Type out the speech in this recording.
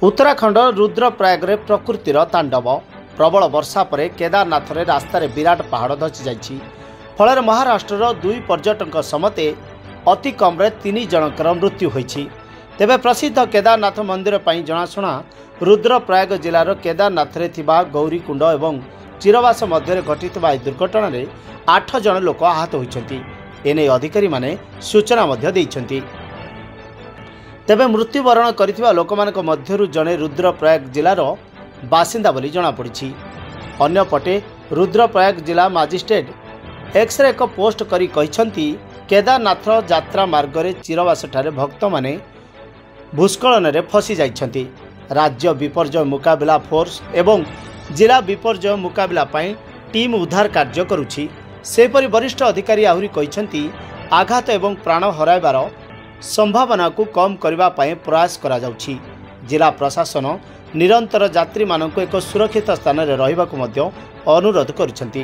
उत्तराखंड रुद्रप्रयागरे प्रकृतिर तांडव प्रबल वर्षा पर केदारनाथ रे रास्तार विराट पहाड़ धसी जाइछि। फल महाराष्ट्र दुई पर्यटक समते अति कम्रे 3 जनकर मृत्यु होइछि। तेबे प्रसिद्ध केदारनाथ मंदिर पर जनाशुना रुद्रप्रयाग जिलार केदारनाथ रे थिबा गौरीकुंड एवं चिरवास मध्य घटिथिबा दुर्घटना रे 8 जन लोक आहत होइछन्ति। एने अधिकारी माने सूचना मध्य दैछन्ति। तेबे मृत्युवरण करिथिबा लोकमानक मध्यरु जने रुद्रप्रयाग जिलार बासिंदा बोली जना पड़िछि। अन्यपटे रुद्रप्रयाग जिला मजिस्ट्रेट एक्स रे एक पोस्ट करी कहिसंती केदारनाथ यात्रा मार्ग रे चिरवास ठारे भक्त माने भूस्खलन रे फसी जाइछन्ति। राज्य विपर्यय मुकाबिला फोर्स एवं जिला विपर्यय मुकाबिला पई टीम उद्धार कार्य करुछि। सेपरि वरिष्ठ अधिकारी आहुरी कहिसंती आघात एवं प्राण हराइबार संभावना को कम करने पाए प्रयास करा जाउछि। जिला प्रशासन निरंतर यात्री मानक एक सुरक्षित स्थान रे रहिबाकु मध्य अनुरोध करिसंती।